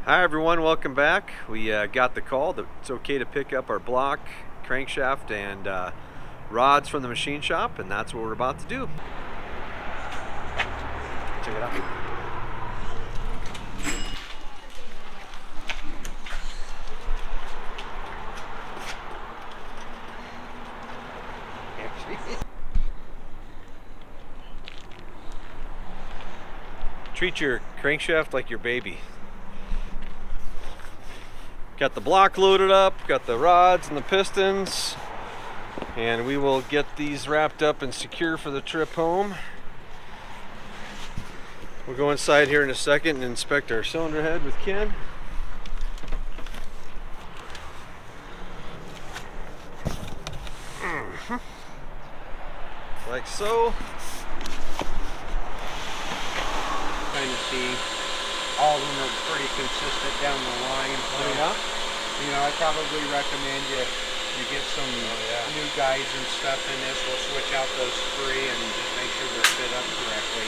Hi everyone, welcome back. We got the call that it's okay to pick up our block, crankshaft, and rods from the machine shop, and that's what we're about to do. Check it out. Treat your crankshaft like your baby. Got the block loaded up, got the rods and the pistons, and we will get these wrapped up and secure for the trip home. We'll go inside here in a second and inspect our cylinder head with Ken. Like so. Kind of see all of them are pretty consistent down the line. So, yeah. You know, I probably recommend you get some new guides and stuff in this. We'll switch out those three and just make sure they're fit up correctly.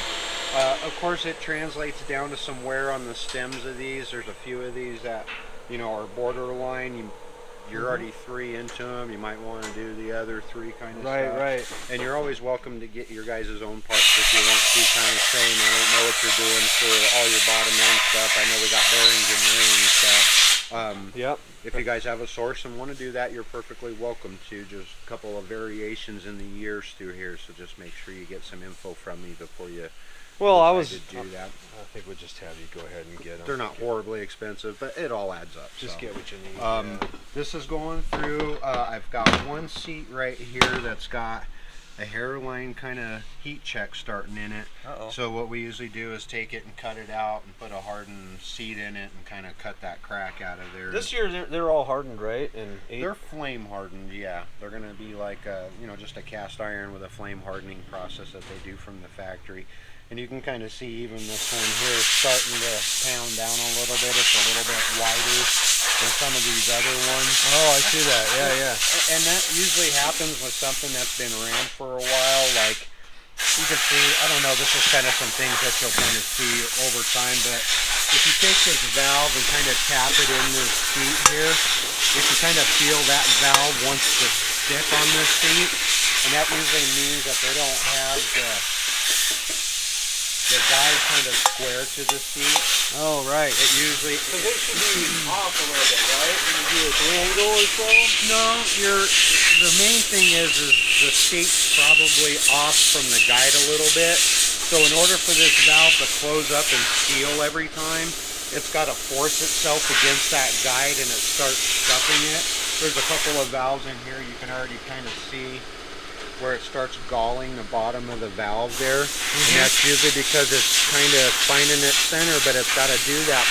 Of course, it translates down to some wear on the stems of these. There's a few of these that, you know, are borderline. You're already three into them. You might want to do the other three kind of stuff. Right. And you're always welcome to get your guys' own parts if you want to. Kind of same. I don't know what you're doing for all your bottom end stuff. I know we got bearings and rings, but if you guys have a source and want to do that, you're perfectly welcome to. Just a couple of variations in the years through here, so just make sure you get some info from me before you. Well, I think we'll just have you go ahead and get them. They're not horribly expensive, but it all adds up. Just get what you need. This is going through. I've got one seat right here that's got a hairline kind of heat check starting in it. So what we usually do is take it and cut it out and put a hardened seat in it and kind of cut that crack out of there. This year they're all hardened, right? And they're flame hardened. Yeah, they're going to be like you know, just a cast iron with a flame hardening process that they do from the factory. And you can kind of see even this one here is starting to pound down a little bit. It's a little bit wider than some of these other ones. Oh, I see that. Yeah. And that usually happens with something that's been ran for a while. Like you can see, I don't know, this is kind of some things that you'll kind of see over time. But if you take this valve and kind of tap it in this seat here, you can kind of feel that valve wants to stick on this seat. And that usually means that they don't have the guide kind of square to the seat. Oh, right. It usually... So they should be off a little bit, right? When you do a angle or so? No, the main thing is the seat's probably off from the guide a little bit. So in order for this valve to close up and seal every time, it's got to force itself against that guide and it starts stuffing it. There's a couple of valves in here you can already kind of see where it starts galling the bottom of the valve there. And that's usually because it's kind of finding its center, but it's got to do that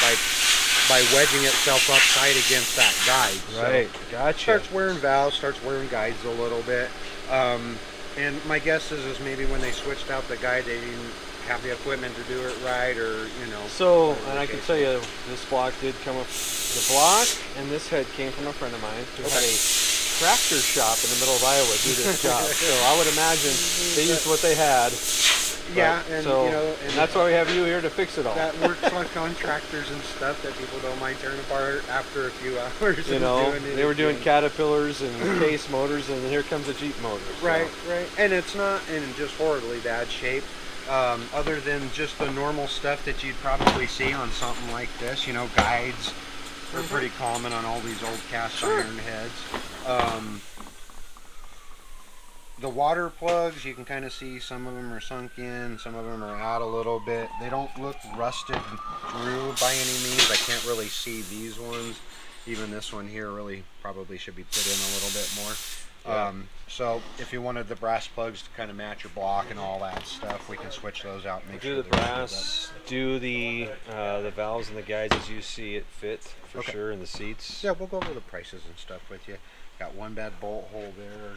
by wedging itself up tight against that guide. Right, so gotcha. Starts wearing valves, starts wearing guides a little bit. And my guess is maybe when they switched out the guide, they didn't have the equipment to do it right, or, you know. So, and I can tell you, this block did come up, the block and this head came from a friend of mine who had a tractor shop in the middle of Iowa do this job. So I would imagine they used what they had. Yeah, and so, you know, and that's why we have you here to fix it all. That works on contractors and stuff that people don't mind tearing apart after a few hours. You know, they were doing Caterpillars and case motors, and here comes a Jeep motor. So. Right. And it's not in just horribly bad shape. Other than just the normal stuff that you'd probably see on something like this, you know, guides are pretty common on all these old cast iron heads. The water plugs, you can kind of see some of them are sunk in, some of them are out a little bit. They don't look rusted through by any means. I can't really see these ones. Even this one here really probably should be put in a little bit more. So if you wanted the brass plugs to kind of match your block and all that stuff, we can switch those out and make sure do the brass, do the valves and the guides as you see it fit for sure in the seats. Yeah, we'll go over the prices and stuff with you. Got one bad bolt hole there.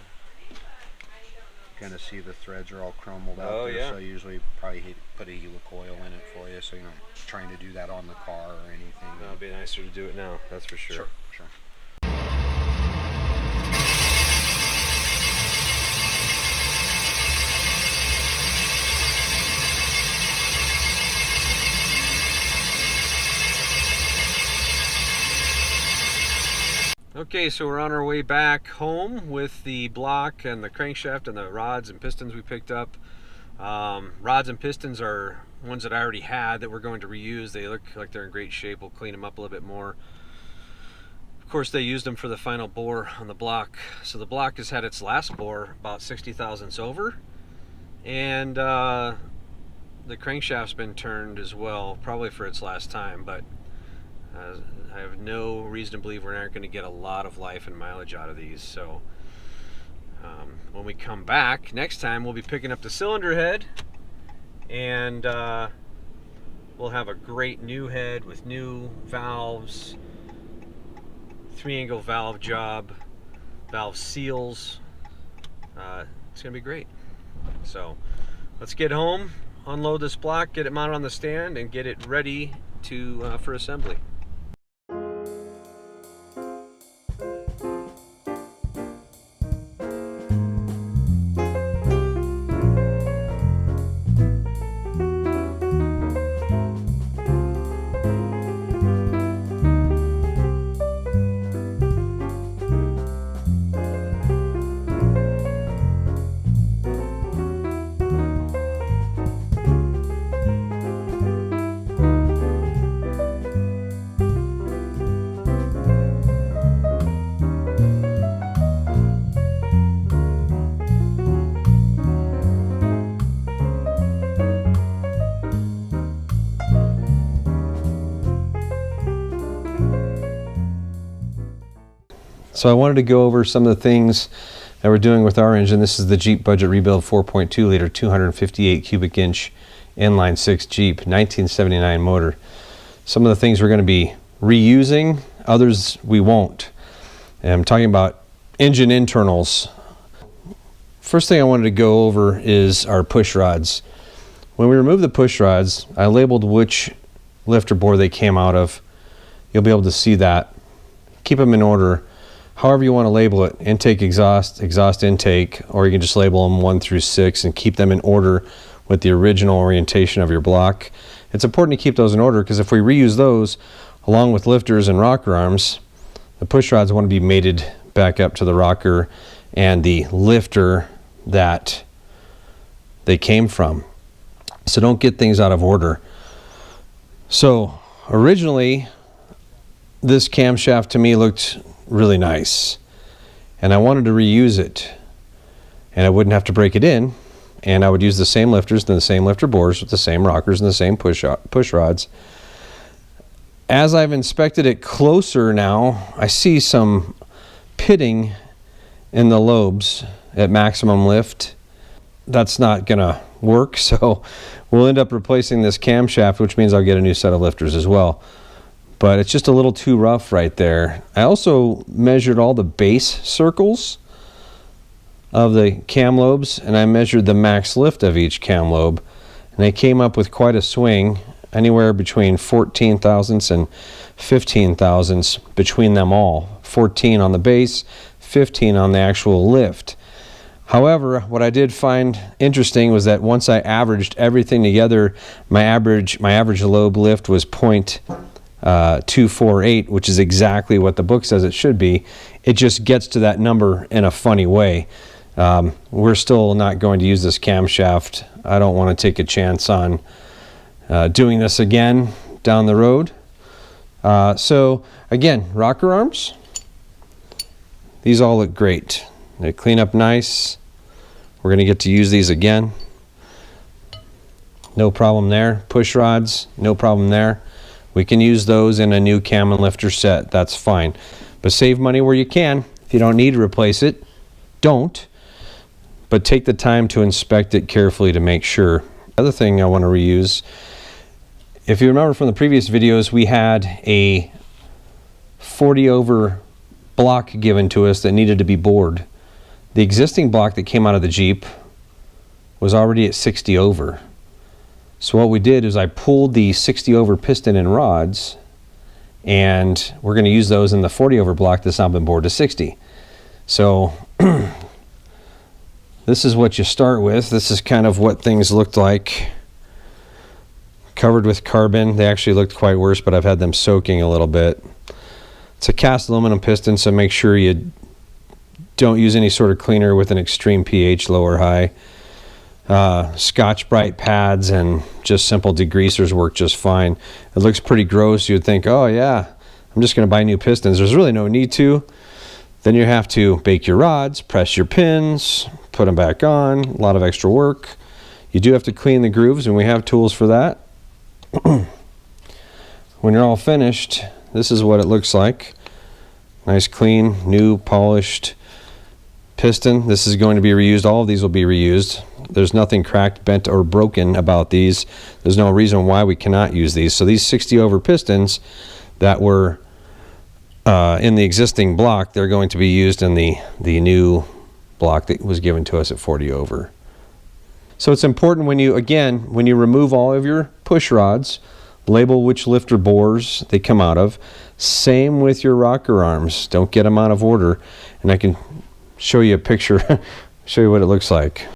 Kind of see the threads are all crumbled out there, so I usually probably put a helicoil in it for you, so you're not trying to do that on the car or anything. No, it'd be nicer to do it now, that's for sure. Sure. Okay, so we're on our way back home with the block and the crankshaft and the rods and pistons we picked up. Rods and pistons are ones that I already had that we're going to reuse. They look like they're in great shape. We'll clean them up a little bit more. Of course, they used them for the final bore on the block. So the block has had its last bore about 60 thousandths over, and the crankshaft's been turned as well, probably for its last time, but I have no reason to believe we're not going to get a lot of life and mileage out of these. So when we come back next time, we'll be picking up the cylinder head, and we'll have a great new head with new valves, 3-angle valve job, valve seals. It's gonna be great. So let's get home, unload this block, get it mounted on the stand, and get it ready to for assembly. So I wanted to go over some of the things that we're doing with our engine. This is the Jeep Budget Rebuild 4.2 liter 258 cubic inch inline 6 Jeep 1979 motor. Some of the things we're going to be reusing, others we won't. And I'm talking about engine internals. First thing I wanted to go over is our push rods. When we remove the push rods, I labeled which lifter bore they came out of. You'll be able to see that. Keep them in order. However you want to label it, intake, exhaust, exhaust, intake, or you can just label them 1 through 6 and keep them in order with the original orientation of your block. It's important to keep those in order because if we reuse those along with lifters and rocker arms, the push rods want to be mated back up to the rocker and the lifter that they came from. So don't get things out of order. So originally, this camshaft to me looked really nice, and I wanted to reuse it, and I wouldn't have to break it in, and I would use the same lifters and the same lifter bores with the same rockers and the same push rods. As I've inspected it closer now, I see some pitting in the lobes at maximum lift. That's not gonna work, so we'll end up replacing this camshaft, which means I'll get a new set of lifters as well. But it's just a little too rough right there. I also measured all the base circles of the cam lobes, and I measured the max lift of each cam lobe, and they came up with quite a swing, anywhere between 14 thousandths and 15 thousandths between them all. 14 on the base, 15 on the actual lift. However, what I did find interesting was that once I averaged everything together, my average lobe lift was 0.248, which is exactly what the book says it should be. It just gets to that number in a funny way. We're still not going to use this camshaft. I don't want to take a chance on doing this again down the road. So again, rocker arms, these all look great. They clean up nice. We're going to get to use these again. No problem there. Push rods, no problem there. We can use those in a new cam and lifter set. That's fine. But save money where you can. If you don't need to replace it, don't. But take the time to inspect it carefully to make sure. The other thing I want to reuse, if you remember from the previous videos, we had a 40 over block given to us that needed to be bored. The existing block that came out of the Jeep was already at 60 over. So what we did is I pulled the 60 over piston and rods, and we're going to use those in the 40 over block that's now been bored to 60. So this is what you start with. This is kind of what things looked like. Covered with carbon. They actually looked quite worse, but I've had them soaking a little bit. It's a cast aluminum piston, so make sure you don't use any sort of cleaner with an extreme pH, low or high. Scotch-Brite pads and just simple degreasers work just fine. It looks pretty gross. You'd think, oh yeah, I'm just going to buy new pistons. There's really no need to. Then you have to bake your rods, press your pins, put them back on. A lot of extra work. You do have to clean the grooves, and we have tools for that. When you're all finished, this is what it looks like. Nice, clean, new, polished piston. This is going to be reused. All of these will be reused. There's nothing cracked, bent, or broken about these. There's no reason why we cannot use these. So these 60 over pistons that were in the existing block, they're going to be used in the new block that was given to us at 40 over. So it's important when you remove all of your push rods, label which lifter bores they come out of. Same with your rocker arms. Don't get them out of order. And I can show you a picture, show you what it looks like.